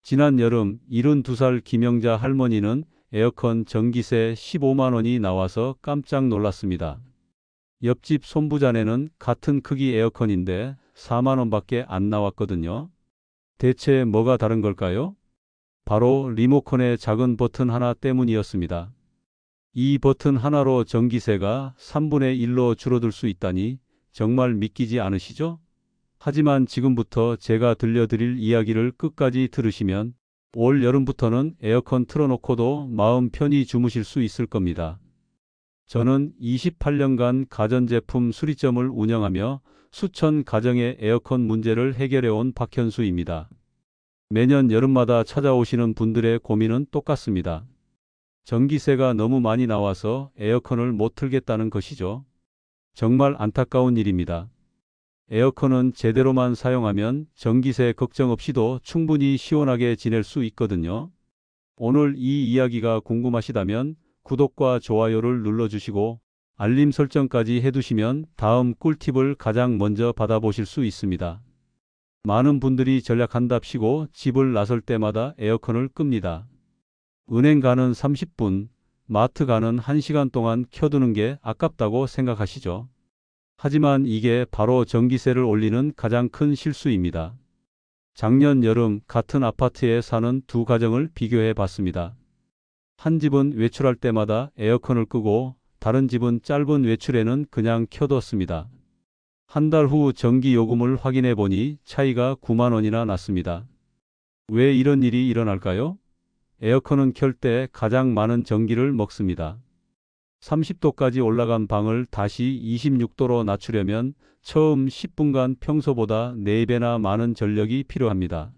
지난 여름 72살 김영자 할머니는 에어컨 전기세 15만 원이 나와서 깜짝 놀랐습니다. 옆집 손부자네는 같은 크기 에어컨인데 4만 원밖에 안 나왔거든요. 대체 뭐가 다른 걸까요? 바로 리모컨의 작은 버튼 하나 때문이었습니다. 이 버튼 하나로 전기세가 3분의 1로 줄어들 수 있다니 정말 믿기지 않으시죠? 하지만 지금부터 제가 들려드릴 이야기를 끝까지 들으시면 올 여름부터는 에어컨 틀어놓고도 마음 편히 주무실 수 있을 겁니다. 저는 28년간 가전제품 수리점을 운영하며 수천 가정의 에어컨 문제를 해결해온 박현수입니다. 매년 여름마다 찾아오시는 분들의 고민은 똑같습니다. 전기세가 너무 많이 나와서 에어컨을 못 틀겠다는 것이죠. 정말 안타까운 일입니다. 에어컨은 제대로만 사용하면 전기세 걱정 없이도 충분히 시원하게 지낼 수 있거든요. 오늘 이 이야기가 궁금하시다면 구독과 좋아요를 눌러주시고 알림 설정까지 해두시면 다음 꿀팁을 가장 먼저 받아보실 수 있습니다. 많은 분들이 전략한답시고 집을 나설 때마다 에어컨을 끕니다. 은행 가는 30분, 마트 가는 1시간 동안 켜두는 게 아깝다고 생각하시죠? 하지만 이게 바로 전기세를 올리는 가장 큰 실수입니다. 작년 여름 같은 아파트에 사는 두 가정을 비교해 봤습니다. 한 집은 외출할 때마다 에어컨을 끄고 다른 집은 짧은 외출에는 그냥 켜뒀습니다. 한 달 후 전기 요금을 확인해 보니 차이가 9만 원이나 났습니다. 왜 이런 일이 일어날까요? 에어컨은 켤 때 가장 많은 전기를 먹습니다. 30도까지 올라간 방을 다시 26도로 낮추려면 처음 10분간 평소보다 4배나 많은 전력이 필요합니다.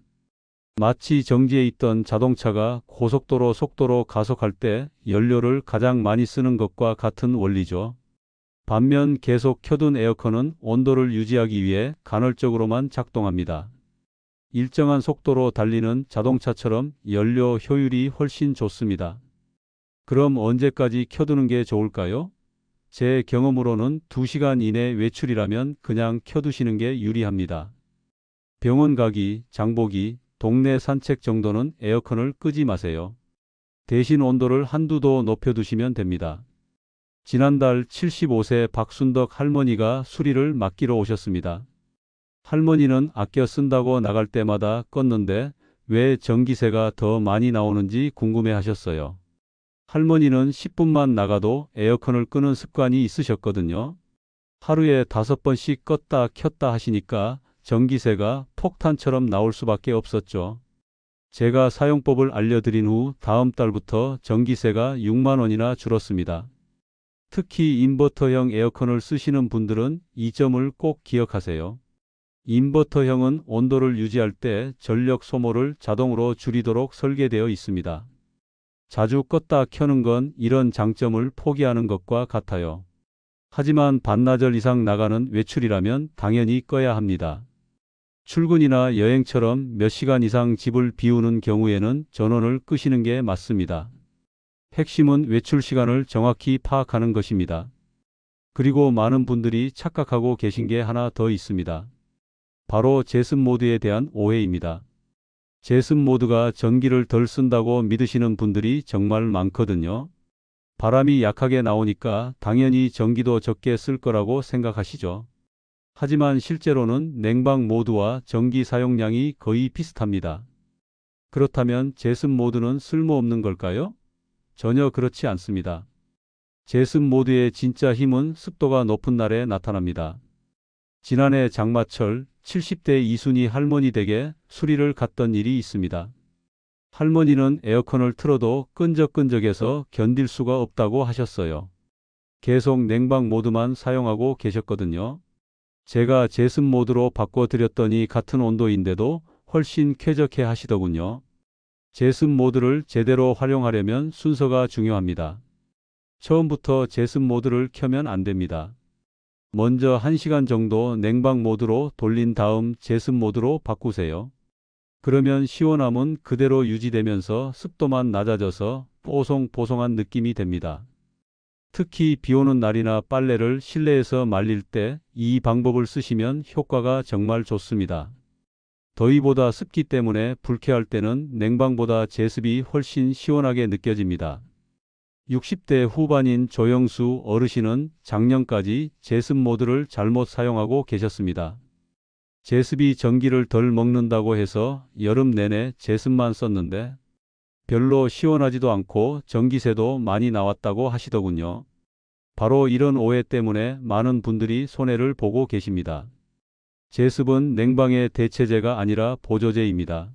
마치 정지해 있던 자동차가 고속도로 속도로 가속할 때 연료를 가장 많이 쓰는 것과 같은 원리죠. 반면 계속 켜둔 에어컨은 온도를 유지하기 위해 간헐적으로만 작동합니다. 일정한 속도로 달리는 자동차처럼 연료 효율이 훨씬 좋습니다. 그럼 언제까지 켜두는 게 좋을까요? 제 경험으로는 2시간 이내 외출이라면 그냥 켜두시는 게 유리합니다. 병원 가기, 장보기, 동네 산책 정도는 에어컨을 끄지 마세요. 대신 온도를 한두 도 높여두시면 됩니다. 지난달 75세 박순덕 할머니가 수리를 맡기러 오셨습니다. 할머니는 아껴 쓴다고 나갈 때마다 껐는데 왜 전기세가 더 많이 나오는지 궁금해 하셨어요. 할머니는 10분만 나가도 에어컨을 끄는 습관이 있으셨거든요. 하루에 5번씩 껐다 켰다 하시니까 전기세가 폭탄처럼 나올 수밖에 없었죠. 제가 사용법을 알려드린 후 다음 달부터 전기세가 6만 원이나 줄었습니다. 특히 인버터형 에어컨을 쓰시는 분들은 이 점을 꼭 기억하세요. 인버터형은 온도를 유지할 때 전력 소모를 자동으로 줄이도록 설계되어 있습니다. 자주 껐다 켜는 건 이런 장점을 포기하는 것과 같아요. 하지만 반나절 이상 나가는 외출이라면 당연히 꺼야 합니다. 출근이나 여행처럼 몇 시간 이상 집을 비우는 경우에는 전원을 끄시는 게 맞습니다. 핵심은 외출 시간을 정확히 파악하는 것입니다. 그리고 많은 분들이 착각하고 계신 게 하나 더 있습니다. 바로 제습 모드에 대한 오해입니다. 제습 모드가 전기를 덜 쓴다고 믿으시는 분들이 정말 많거든요. 바람이 약하게 나오니까 당연히 전기도 적게 쓸 거라고 생각하시죠. 하지만 실제로는 냉방 모드와 전기 사용량이 거의 비슷합니다. 그렇다면 제습 모드는 쓸모없는 걸까요? 전혀 그렇지 않습니다. 제습 모드의 진짜 힘은 습도가 높은 날에 나타납니다. 지난해 장마철 70대 이순희 할머니 댁에 수리를 갔던 일이 있습니다. 할머니는 에어컨을 틀어도 끈적끈적해서 견딜 수가 없다고 하셨어요. 계속 냉방 모드만 사용하고 계셨거든요. 제가 제습 모드로 바꿔드렸더니 같은 온도인데도 훨씬 쾌적해 하시더군요. 제습 모드를 제대로 활용하려면 순서가 중요합니다. 처음부터 제습 모드를 켜면 안 됩니다. 먼저 1시간 정도 냉방 모드로 돌린 다음 제습 모드로 바꾸세요. 그러면 시원함은 그대로 유지되면서 습도만 낮아져서 뽀송뽀송한 느낌이 됩니다. 특히 비 오는 날이나 빨래를 실내에서 말릴 때 이 방법을 쓰시면 효과가 정말 좋습니다. 더위보다 습기 때문에 불쾌할 때는 냉방보다 제습이 훨씬 시원하게 느껴집니다. 60대 후반인 조영수 어르신은 작년까지 제습 모드를 잘못 사용하고 계셨습니다. 제습이 전기를 덜 먹는다고 해서 여름 내내 제습만 썼는데 별로 시원하지도 않고 전기세도 많이 나왔다고 하시더군요. 바로 이런 오해 때문에 많은 분들이 손해를 보고 계십니다. 제습은 냉방의 대체제가 아니라 보조제입니다.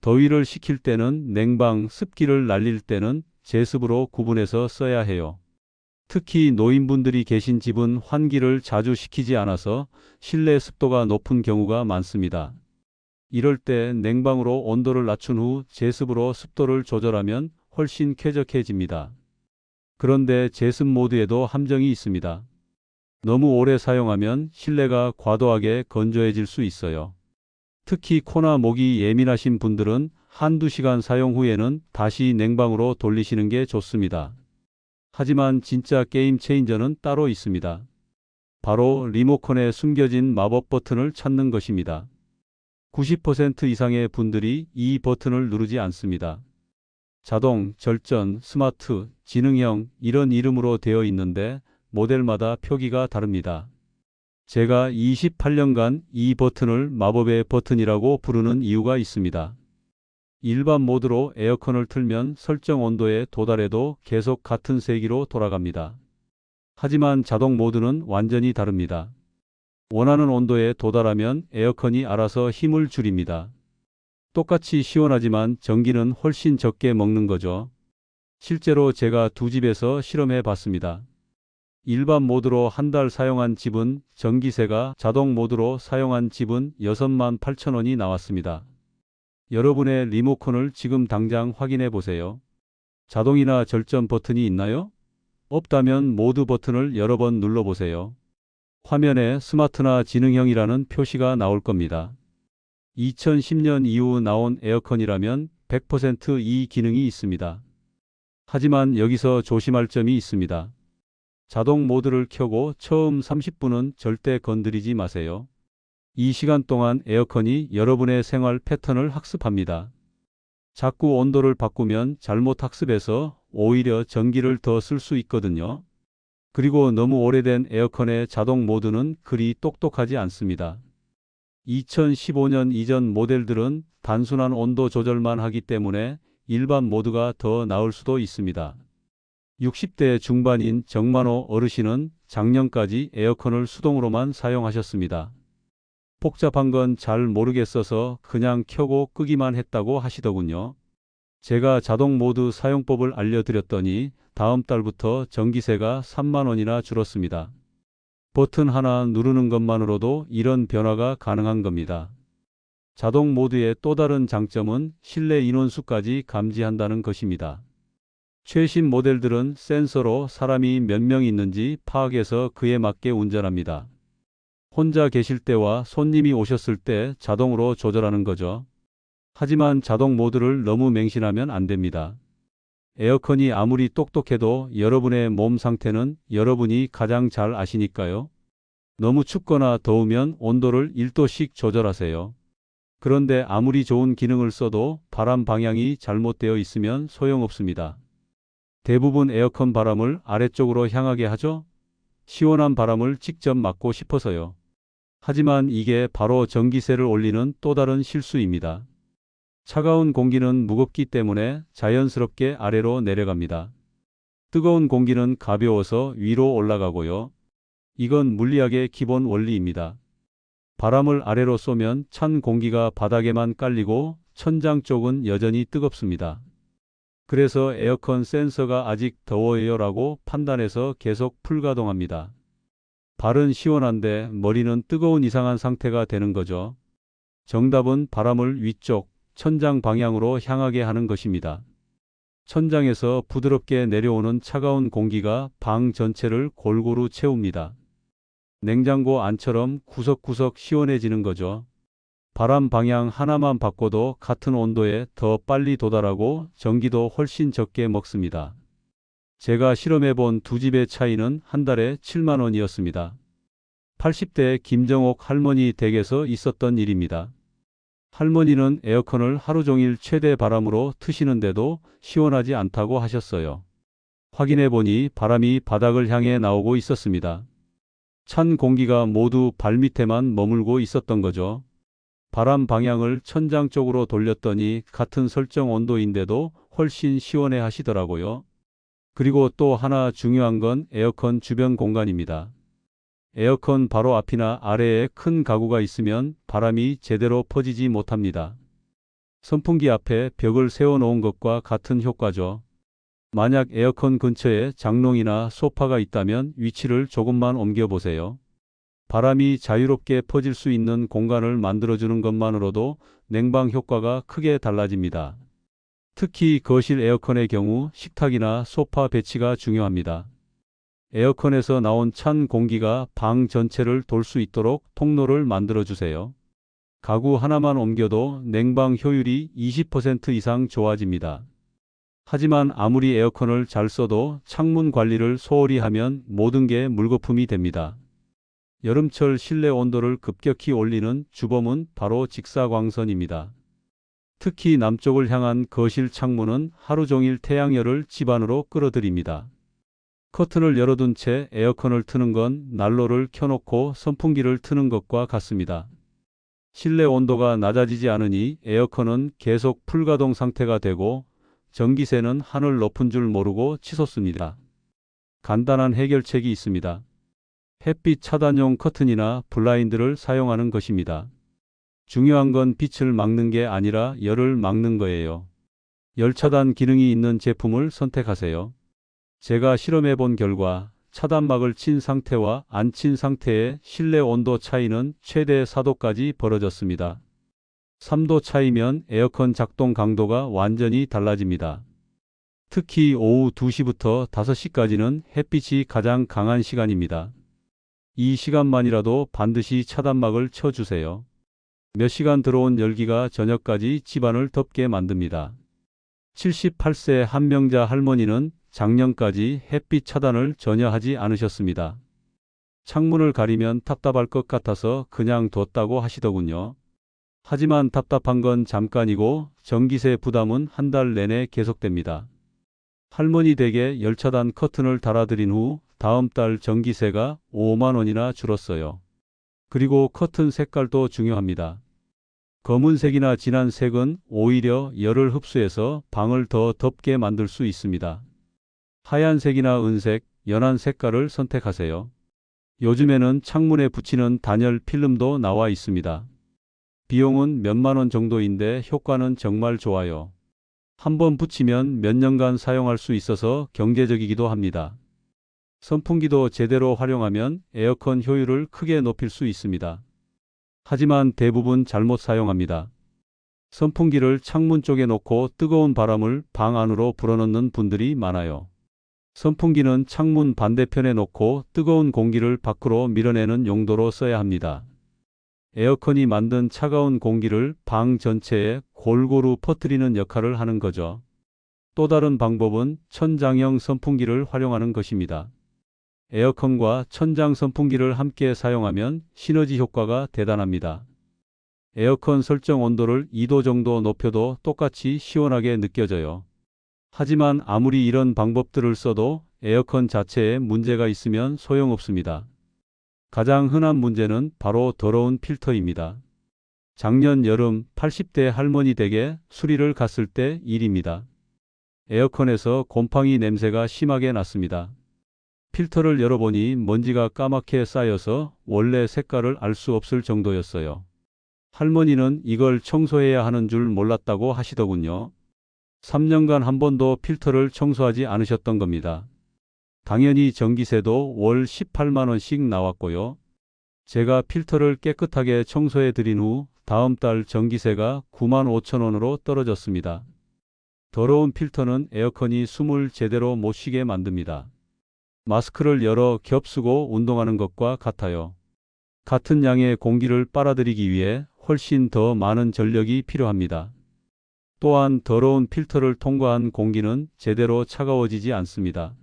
더위를 식힐 때는 냉방, 습기를 날릴 때는 제습으로 구분해서 써야 해요. 특히 노인분들이 계신 집은 환기를 자주 시키지 않아서 실내 습도가 높은 경우가 많습니다. 이럴 때 냉방으로 온도를 낮춘 후 제습으로 습도를 조절하면 훨씬 쾌적해집니다. 그런데 제습 모드에도 함정이 있습니다. 너무 오래 사용하면 실내가 과도하게 건조해질 수 있어요. 특히 코나 목이 예민하신 분들은 한두 시간 사용 후에는 다시 냉방으로 돌리시는 게 좋습니다. 하지만 진짜 게임 체인저는 따로 있습니다. 바로 리모컨에 숨겨진 마법 버튼을 찾는 것입니다. 90% 이상의 분들이 이 버튼을 누르지 않습니다. 자동, 절전, 스마트, 지능형 이런 이름으로 되어 있는데 모델마다 표기가 다릅니다. 제가 28년간 이 버튼을 마법의 버튼이라고 부르는 이유가 있습니다. 일반 모드로 에어컨을 틀면 설정 온도에 도달해도 계속 같은 세기로 돌아갑니다. 하지만 자동 모드는 완전히 다릅니다. 원하는 온도에 도달하면 에어컨이 알아서 힘을 줄입니다. 똑같이 시원하지만 전기는 훨씬 적게 먹는 거죠. 실제로 제가 두 집에서 실험해 봤습니다. 일반 모드로 한 달 사용한 집은 전기세가 자동 모드로 사용한 집은 6만 8천 원이 나왔습니다. 여러분의 리모컨을 지금 당장 확인해 보세요. 자동이나 절전 버튼이 있나요? 없다면 모드 버튼을 여러 번 눌러보세요. 화면에 스마트나 지능형이라는 표시가 나올 겁니다. 2010년 이후 나온 에어컨이라면 100% 이 기능이 있습니다. 하지만 여기서 조심할 점이 있습니다. 자동 모드를 켜고 처음 30분은 절대 건드리지 마세요. 이 시간 동안 에어컨이 여러분의 생활 패턴을 학습합니다. 자꾸 온도를 바꾸면 잘못 학습해서 오히려 전기를 더 쓸 수 있거든요. 그리고 너무 오래된 에어컨의 자동 모드는 그리 똑똑하지 않습니다. 2015년 이전 모델들은 단순한 온도 조절만 하기 때문에 일반 모드가 더 나을 수도 있습니다. 60대 중반인 정만호 어르신은 작년까지 에어컨을 수동으로만 사용하셨습니다. 복잡한 건 잘 모르겠어서 그냥 켜고 끄기만 했다고 하시더군요. 제가 자동 모드 사용법을 알려드렸더니 다음 달부터 전기세가 3만 원이나 줄었습니다. 버튼 하나 누르는 것만으로도 이런 변화가 가능한 겁니다. 자동 모드의 또 다른 장점은 실내 인원수까지 감지한다는 것입니다. 최신 모델들은 센서로 사람이 몇 명 있는지 파악해서 그에 맞게 운전합니다. 혼자 계실 때와 손님이 오셨을 때 자동으로 조절하는 거죠. 하지만 자동 모드를 너무 맹신하면 안 됩니다. 에어컨이 아무리 똑똑해도 여러분의 몸 상태는 여러분이 가장 잘 아시니까요. 너무 춥거나 더우면 온도를 1도씩 조절하세요. 그런데 아무리 좋은 기능을 써도 바람 방향이 잘못되어 있으면 소용없습니다. 대부분 에어컨 바람을 아래쪽으로 향하게 하죠? 시원한 바람을 직접 맞고 싶어서요. 하지만 이게 바로 전기세를 올리는 또 다른 실수입니다. 차가운 공기는 무겁기 때문에 자연스럽게 아래로 내려갑니다. 뜨거운 공기는 가벼워서 위로 올라가고요. 이건 물리학의 기본 원리입니다. 바람을 아래로 쏘면 찬 공기가 바닥에만 깔리고 천장 쪽은 여전히 뜨겁습니다. 그래서 에어컨 센서가 아직 더워요라고 판단해서 계속 풀가동합니다. 발은 시원한데 머리는 뜨거운 이상한 상태가 되는 거죠. 정답은 바람을 위쪽, 천장 방향으로 향하게 하는 것입니다. 천장에서 부드럽게 내려오는 차가운 공기가 방 전체를 골고루 채웁니다. 냉장고 안처럼 구석구석 시원해지는 거죠. 바람 방향 하나만 바꿔도 같은 온도에 더 빨리 도달하고 전기도 훨씬 적게 먹습니다. 제가 실험해본 두 집의 차이는 한 달에 7만 원이었습니다. 80대 김정옥 할머니 댁에서 있었던 일입니다. 할머니는 에어컨을 하루 종일 최대 바람으로 트시는데도 시원하지 않다고 하셨어요. 확인해 보니 바람이 바닥을 향해 나오고 있었습니다. 찬 공기가 모두 발밑에만 머물고 있었던 거죠. 바람 방향을 천장 쪽으로 돌렸더니 같은 설정 온도인데도 훨씬 시원해 하시더라고요. 그리고 또 하나 중요한 건 에어컨 주변 공간입니다. 에어컨 바로 앞이나 아래에 큰 가구가 있으면 바람이 제대로 퍼지지 못합니다. 선풍기 앞에 벽을 세워놓은 것과 같은 효과죠. 만약 에어컨 근처에 장롱이나 소파가 있다면 위치를 조금만 옮겨보세요. 바람이 자유롭게 퍼질 수 있는 공간을 만들어주는 것만으로도 냉방 효과가 크게 달라집니다. 특히 거실 에어컨의 경우 식탁이나 소파 배치가 중요합니다. 에어컨에서 나온 찬 공기가 방 전체를 돌 수 있도록 통로를 만들어주세요. 가구 하나만 옮겨도 냉방 효율이 20% 이상 좋아집니다. 하지만 아무리 에어컨을 잘 써도 창문 관리를 소홀히 하면 모든 게 물거품이 됩니다. 여름철 실내 온도를 급격히 올리는 주범은 바로 직사광선입니다. 특히 남쪽을 향한 거실 창문은 하루 종일 태양열을 집 안으로 끌어들입니다. 커튼을 열어둔 채 에어컨을 트는 건 난로를 켜놓고 선풍기를 트는 것과 같습니다. 실내 온도가 낮아지지 않으니 에어컨은 계속 풀가동 상태가 되고 전기세는 하늘 높은 줄 모르고 치솟습니다. 간단한 해결책이 있습니다. 햇빛 차단용 커튼이나 블라인드를 사용하는 것입니다. 중요한 건 빛을 막는 게 아니라 열을 막는 거예요. 열 차단 기능이 있는 제품을 선택하세요. 제가 실험해 본 결과 차단막을 친 상태와 안 친 상태의 실내 온도 차이는 최대 4도까지 벌어졌습니다. 3도 차이면 에어컨 작동 강도가 완전히 달라집니다. 특히 오후 2시부터 5시까지는 햇빛이 가장 강한 시간입니다. 이 시간만이라도 반드시 차단막을 쳐주세요. 몇 시간 들어온 열기가 저녁까지 집안을 덥게 만듭니다. 78세 한명자 할머니는 작년까지 햇빛 차단을 전혀 하지 않으셨습니다. 창문을 가리면 답답할 것 같아서 그냥 뒀다고 하시더군요. 하지만 답답한 건 잠깐이고 전기세 부담은 한 달 내내 계속됩니다. 할머니 댁에 열차단 커튼을 달아드린 후 다음 달 전기세가 5만 원이나 줄었어요. 그리고 커튼 색깔도 중요합니다. 검은색이나 진한 색은 오히려 열을 흡수해서 방을 더 덥게 만들 수 있습니다. 하얀색이나 은색, 연한 색깔을 선택하세요. 요즘에는 창문에 붙이는 단열 필름도 나와 있습니다. 비용은 몇만 원 정도인데 효과는 정말 좋아요. 한번 붙이면 몇 년간 사용할 수 있어서 경제적이기도 합니다. 선풍기도 제대로 활용하면 에어컨 효율을 크게 높일 수 있습니다. 하지만 대부분 잘못 사용합니다. 선풍기를 창문 쪽에 놓고 뜨거운 바람을 방 안으로 불어넣는 분들이 많아요. 선풍기는 창문 반대편에 놓고 뜨거운 공기를 밖으로 밀어내는 용도로 써야 합니다. 에어컨이 만든 차가운 공기를 방 전체에 골고루 퍼뜨리는 역할을 하는 거죠. 또 다른 방법은 천장형 선풍기를 활용하는 것입니다. 에어컨과 천장 선풍기를 함께 사용하면 시너지 효과가 대단합니다. 에어컨 설정 온도를 2도 정도 높여도 똑같이 시원하게 느껴져요. 하지만 아무리 이런 방법들을 써도 에어컨 자체에 문제가 있으면 소용없습니다. 가장 흔한 문제는 바로 더러운 필터입니다. 작년 여름 80대 할머니 댁에 수리를 갔을 때 일입니다. 에어컨에서 곰팡이 냄새가 심하게 났습니다. 필터를 열어보니 먼지가 까맣게 쌓여서 원래 색깔을 알 수 없을 정도였어요. 할머니는 이걸 청소해야 하는 줄 몰랐다고 하시더군요. 3년간 한 번도 필터를 청소하지 않으셨던 겁니다. 당연히 전기세도 월 18만 원씩 나왔고요. 제가 필터를 깨끗하게 청소해 드린 후 다음 달 전기세가 9만 5천 원으로 떨어졌습니다. 더러운 필터는 에어컨이 숨을 제대로 못 쉬게 만듭니다. 마스크를 여러 겹 쓰고 운동하는 것과 같아요. 같은 양의 공기를 빨아들이기 위해 훨씬 더 많은 전력이 필요합니다. 또한 더러운 필터를 통과한 공기는 제대로 차가워지지 않습니다.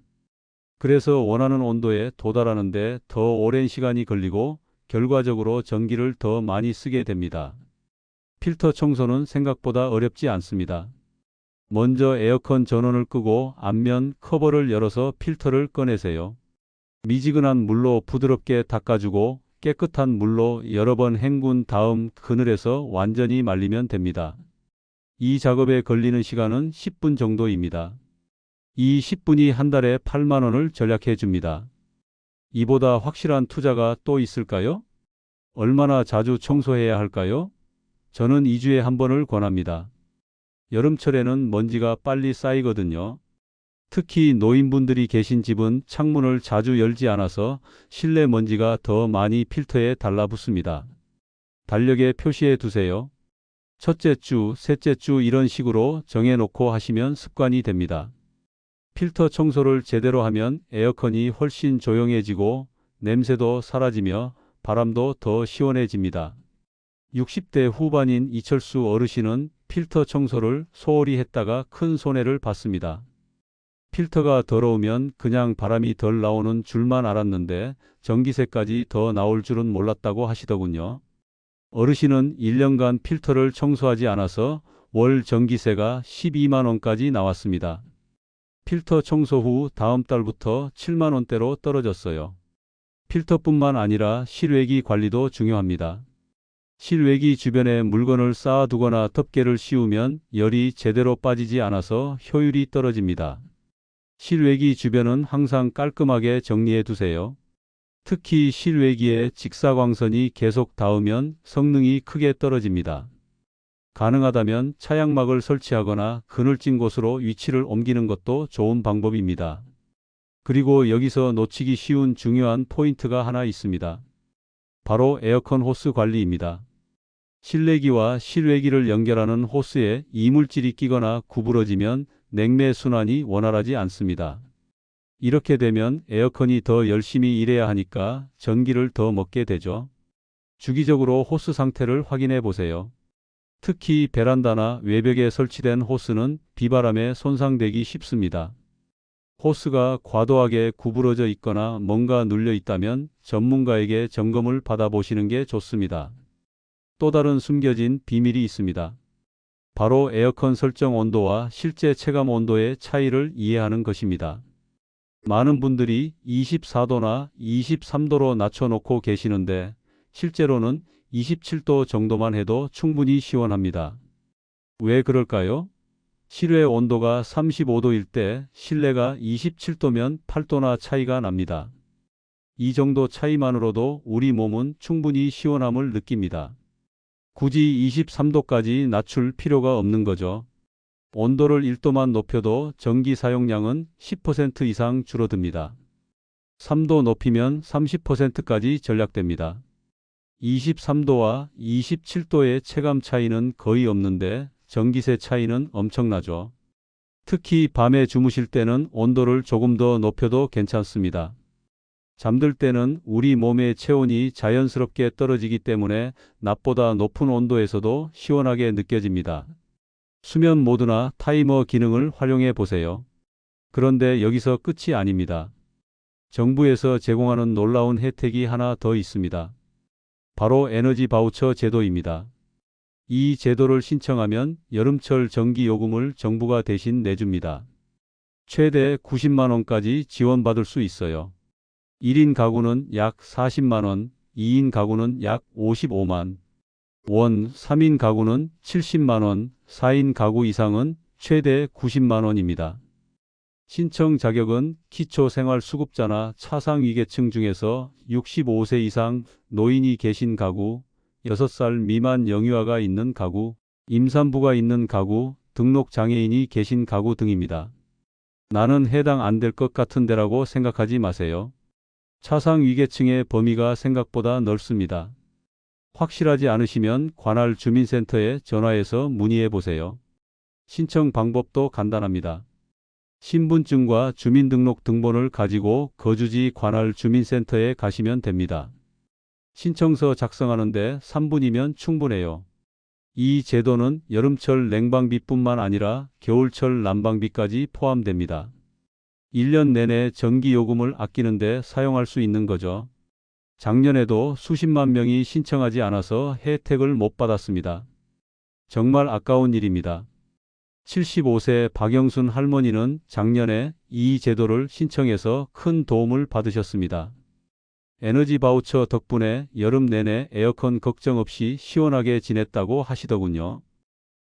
그래서 원하는 온도에 도달하는데 더 오랜 시간이 걸리고 결과적으로 전기를 더 많이 쓰게 됩니다. 필터 청소는 생각보다 어렵지 않습니다. 먼저 에어컨 전원을 끄고 앞면 커버를 열어서 필터를 꺼내세요. 미지근한 물로 부드럽게 닦아주고 깨끗한 물로 여러 번 헹군 다음 그늘에서 완전히 말리면 됩니다. 이 작업에 걸리는 시간은 10분 정도입니다. 이 10분이 한 달에 8만 원을 절약해 줍니다. 이보다 확실한 투자가 또 있을까요? 얼마나 자주 청소해야 할까요? 저는 2주에 한 번을 권합니다. 여름철에는 먼지가 빨리 쌓이거든요. 특히 노인분들이 계신 집은 창문을 자주 열지 않아서 실내 먼지가 더 많이 필터에 달라붙습니다. 달력에 표시해 두세요. 첫째 주, 셋째 주 이런 식으로 정해놓고 하시면 습관이 됩니다. 필터 청소를 제대로 하면 에어컨이 훨씬 조용해지고 냄새도 사라지며 바람도 더 시원해집니다. 60대 후반인 이철수 어르신은 필터 청소를 소홀히 했다가 큰 손해를 봤습니다. 필터가 더러우면 그냥 바람이 덜 나오는 줄만 알았는데 전기세까지 더 나올 줄은 몰랐다고 하시더군요. 어르신은 1년간 필터를 청소하지 않아서 월 전기세가 12만 원까지 나왔습니다. 필터 청소 후 다음 달부터 7만 원대로 떨어졌어요. 필터뿐만 아니라 실외기 관리도 중요합니다. 실외기 주변에 물건을 쌓아두거나 덮개를 씌우면 열이 제대로 빠지지 않아서 효율이 떨어집니다. 실외기 주변은 항상 깔끔하게 정리해 두세요. 특히 실외기에 직사광선이 계속 닿으면 성능이 크게 떨어집니다. 가능하다면 차양막을 설치하거나 그늘진 곳으로 위치를 옮기는 것도 좋은 방법입니다. 그리고 여기서 놓치기 쉬운 중요한 포인트가 하나 있습니다. 바로 에어컨 호스 관리입니다. 실내기와 실외기를 연결하는 호스에 이물질이 끼거나 구부러지면 냉매 순환이 원활하지 않습니다. 이렇게 되면 에어컨이 더 열심히 일해야 하니까 전기를 더 먹게 되죠. 주기적으로 호스 상태를 확인해 보세요. 특히 베란다나 외벽에 설치된 호스는 비바람에 손상되기 쉽습니다. 호스가 과도하게 구부러져 있거나 뭔가 눌려 있다면 전문가에게 점검을 받아보시는 게 좋습니다. 또 다른 숨겨진 비밀이 있습니다. 바로 에어컨 설정 온도와 실제 체감 온도의 차이를 이해하는 것입니다. 많은 분들이 24도나 23도로 낮춰놓고 계시는데 실제로는 27도 정도만 해도 충분히 시원합니다. 왜 그럴까요? 실외 온도가 35도일 때 실내가 27도면 8도나 차이가 납니다. 이 정도 차이만으로도 우리 몸은 충분히 시원함을 느낍니다. 굳이 23도까지 낮출 필요가 없는 거죠. 온도를 1도만 높여도 전기 사용량은 10% 이상 줄어듭니다. 3도 높이면 30%까지 절약됩니다. 23도와 27도의 체감 차이는 거의 없는데 전기세 차이는 엄청나죠. 특히 밤에 주무실 때는 온도를 조금 더 높여도 괜찮습니다. 잠들 때는 우리 몸의 체온이 자연스럽게 떨어지기 때문에 낮보다 높은 온도에서도 시원하게 느껴집니다. 수면 모드나 타이머 기능을 활용해 보세요. 그런데 여기서 끝이 아닙니다. 정부에서 제공하는 놀라운 혜택이 하나 더 있습니다. 바로 에너지 바우처 제도입니다. 이 제도를 신청하면 여름철 전기 요금을 정부가 대신 내줍니다. 최대 90만 원까지 지원받을 수 있어요. 1인 가구는 약 40만 원, 2인 가구는 약 55만 원, 3인 가구는 70만 원, 4인 가구 이상은 최대 90만 원입니다. 신청 자격은 기초생활수급자나 차상위계층 중에서 65세 이상 노인이 계신 가구, 6살 미만 영유아가 있는 가구, 임산부가 있는 가구, 등록장애인이 계신 가구 등입니다. 나는 해당 안 될 것 같은데라고 생각하지 마세요. 차상위계층의 범위가 생각보다 넓습니다. 확실하지 않으시면 관할 주민센터에 전화해서 문의해 보세요. 신청 방법도 간단합니다. 신분증과 주민등록 등본을 가지고 거주지 관할 주민센터에 가시면 됩니다. 신청서 작성하는데 3분이면 충분해요. 이 제도는 여름철 냉방비뿐만 아니라 겨울철 난방비까지 포함됩니다. 1년 내내 전기요금을 아끼는 데 사용할 수 있는 거죠. 작년에도 수십만 명이 신청하지 않아서 혜택을 못 받았습니다. 정말 아까운 일입니다. 75세 박영순 할머니는 작년에 이 제도를 신청해서 큰 도움을 받으셨습니다. 에너지 바우처 덕분에 여름 내내 에어컨 걱정 없이 시원하게 지냈다고 하시더군요.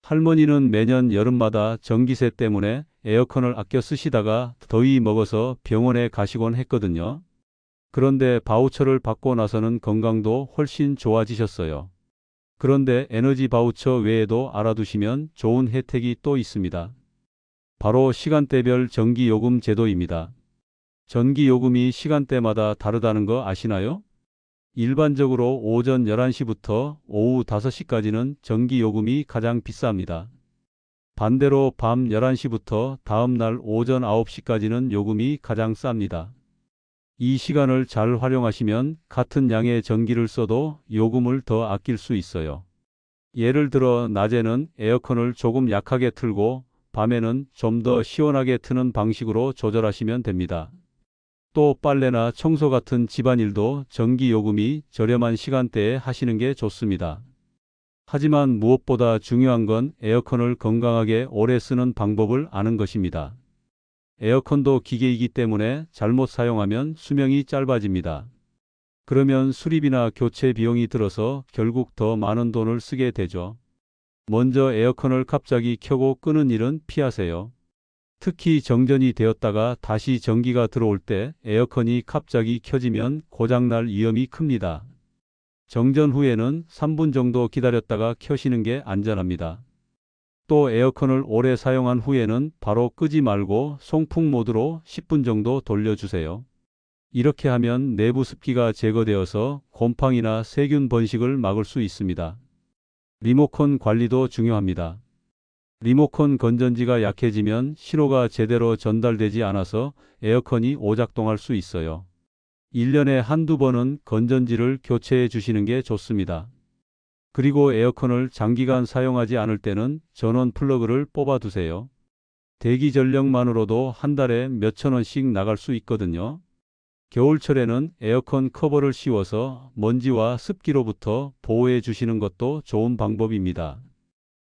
할머니는 매년 여름마다 전기세 때문에 에어컨을 아껴 쓰시다가 더위 먹어서 병원에 가시곤 했거든요. 그런데 바우처를 받고 나서는 건강도 훨씬 좋아지셨어요. 그런데 에너지 바우처 외에도 알아두시면 좋은 혜택이 또 있습니다. 바로 시간대별 전기요금 제도입니다. 전기요금이 시간대마다 다르다는 거 아시나요? 일반적으로 오전 11시부터 오후 5시까지는 전기요금이 가장 비쌉니다. 반대로 밤 11시부터 다음 날 오전 9시까지는 요금이 가장 쌉니다. 이 시간을 잘 활용하시면 같은 양의 전기를 써도 요금을 더 아낄 수 있어요. 예를 들어 낮에는 에어컨을 조금 약하게 틀고 밤에는 좀 더 시원하게 트는 방식으로 조절하시면 됩니다. 또 빨래나 청소 같은 집안일도 전기요금이 저렴한 시간대에 하시는 게 좋습니다. 하지만 무엇보다 중요한 건 에어컨을 건강하게 오래 쓰는 방법을 아는 것입니다. 에어컨도 기계이기 때문에 잘못 사용하면 수명이 짧아집니다. 그러면 수리비나 교체 비용이 들어서 결국 더 많은 돈을 쓰게 되죠. 먼저 에어컨을 갑자기 켜고 끄는 일은 피하세요. 특히 정전이 되었다가 다시 전기가 들어올 때 에어컨이 갑자기 켜지면 고장날 위험이 큽니다. 정전 후에는 3분 정도 기다렸다가 켜시는 게 안전합니다. 또 에어컨을 오래 사용한 후에는 바로 끄지 말고 송풍 모드로 10분 정도 돌려주세요. 이렇게 하면 내부 습기가 제거되어서 곰팡이나 세균 번식을 막을 수 있습니다. 리모컨 관리도 중요합니다. 리모컨 건전지가 약해지면 신호가 제대로 전달되지 않아서 에어컨이 오작동할 수 있어요. 1년에 한두 번은 건전지를 교체해 주시는 게 좋습니다. 그리고 에어컨을 장기간 사용하지 않을 때는 전원 플러그를 뽑아 두세요. 대기 전력만으로도 한 달에 몇천 원씩 나갈 수 있거든요. 겨울철에는 에어컨 커버를 씌워서 먼지와 습기로부터 보호해 주시는 것도 좋은 방법입니다.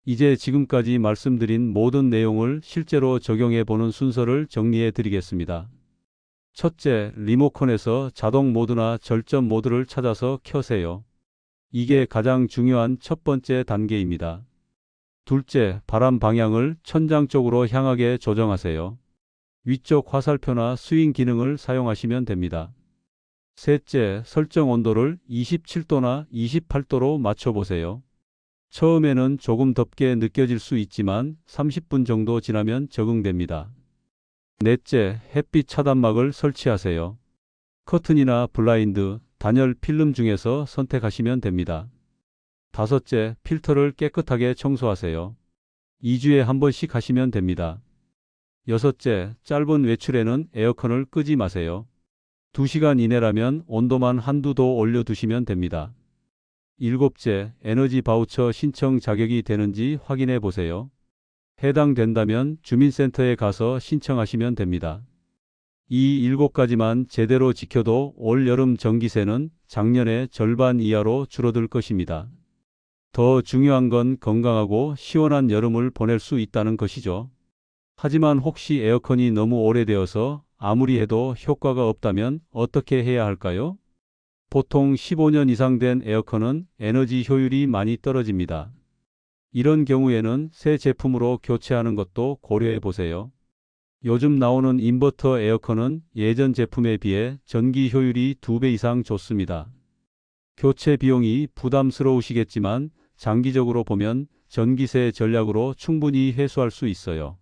이제 지금까지 말씀드린 모든 내용을 실제로 적용해 보는 순서를 정리해 드리겠습니다. 첫째, 리모컨에서 자동 모드나 절전 모드를 찾아서 켜세요. 이게 가장 중요한 첫 번째 단계입니다. 둘째, 바람 방향을 천장 쪽으로 향하게 조정하세요. 위쪽 화살표나 스윙 기능을 사용하시면 됩니다. 셋째, 설정 온도를 27도나 28도로 맞춰보세요. 처음에는 조금 덥게 느껴질 수 있지만 30분 정도 지나면 적응됩니다. 넷째, 햇빛 차단막을 설치하세요. 커튼이나 블라인드, 단열 필름 중에서 선택하시면 됩니다. 다섯째, 필터를 깨끗하게 청소하세요. 2주에 한 번씩 하시면 됩니다. 여섯째, 짧은 외출에는 에어컨을 끄지 마세요. 2시간 이내라면 온도만 한두 도 올려두시면 됩니다. 일곱째, 에너지 바우처 신청 자격이 되는지 확인해 보세요. 해당된다면 주민센터에 가서 신청하시면 됩니다. 이 7가지만 제대로 지켜도 올 여름 전기세는 작년의 절반 이하로 줄어들 것입니다. 더 중요한 건 건강하고 시원한 여름을 보낼 수 있다는 것이죠. 하지만 혹시 에어컨이 너무 오래되어서 아무리 해도 효과가 없다면 어떻게 해야 할까요? 보통 15년 이상 된 에어컨은 에너지 효율이 많이 떨어집니다. 이런 경우에는 새 제품으로 교체하는 것도 고려해 보세요. 요즘 나오는 인버터 에어컨은 예전 제품에 비해 전기 효율이 2배 이상 좋습니다. 교체 비용이 부담스러우시겠지만 장기적으로 보면 전기세 전략으로 충분히 회수할 수 있어요.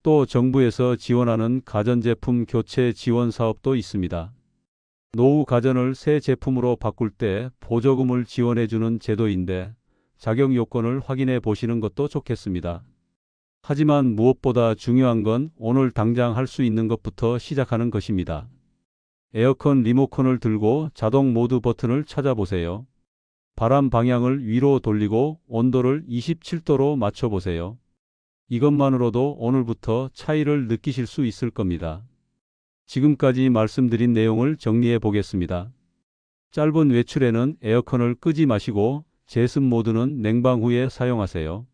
또 정부에서 지원하는 가전제품 교체 지원 사업도 있습니다. 노후 가전을 새 제품으로 바꿀 때 보조금을 지원해주는 제도인데 자격 요건을 확인해 보시는 것도 좋겠습니다. 하지만 무엇보다 중요한 건 오늘 당장 할 수 있는 것부터 시작하는 것입니다. 에어컨 리모컨을 들고 자동 모드 버튼을 찾아보세요. 바람 방향을 위로 돌리고 온도를 27도로 맞춰보세요. 이것만으로도 오늘부터 차이를 느끼실 수 있을 겁니다. 지금까지 말씀드린 내용을 정리해 보겠습니다. 짧은 외출에는 에어컨을 끄지 마시고 제습 모드는 냉방 후에 사용하세요.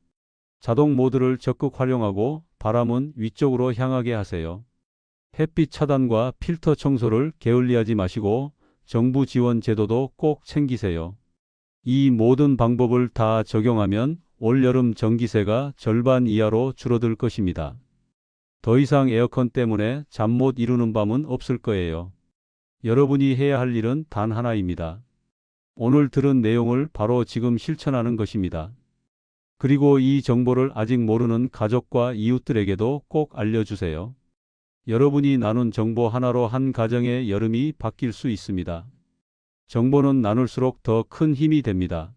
자동 모드를 적극 활용하고 바람은 위쪽으로 향하게 하세요. 햇빛 차단과 필터 청소를 게을리하지 마시고 정부 지원 제도도 꼭 챙기세요. 이 모든 방법을 다 적용하면 올여름 전기세가 절반 이하로 줄어들 것입니다. 더 이상 에어컨 때문에 잠 못 이루는 밤은 없을 거예요. 여러분이 해야 할 일은 단 하나입니다. 오늘 들은 내용을 바로 지금 실천하는 것입니다. 그리고 이 정보를 아직 모르는 가족과 이웃들에게도 꼭 알려주세요. 여러분이 나눈 정보 하나로 한 가정의 여름이 바뀔 수 있습니다. 정보는 나눌수록 더 큰 힘이 됩니다.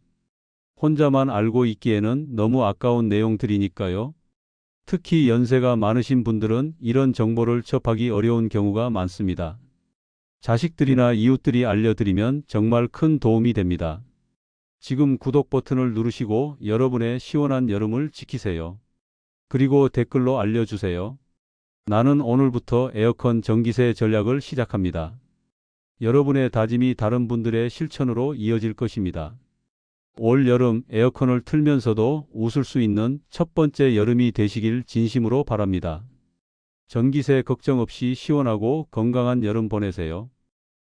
혼자만 알고 있기에는 너무 아까운 내용들이니까요. 특히 연세가 많으신 분들은 이런 정보를 접하기 어려운 경우가 많습니다. 자식들이나 이웃들이 알려드리면 정말 큰 도움이 됩니다. 지금 구독 버튼을 누르시고 여러분의 시원한 여름을 지키세요. 그리고 댓글로 알려주세요. 나는 오늘부터 에어컨 전기세 전략을 시작합니다. 여러분의 다짐이 다른 분들의 실천으로 이어질 것입니다. 올 여름 에어컨을 틀면서도 웃을 수 있는 첫 번째 여름이 되시길 진심으로 바랍니다. 전기세 걱정 없이 시원하고 건강한 여름 보내세요.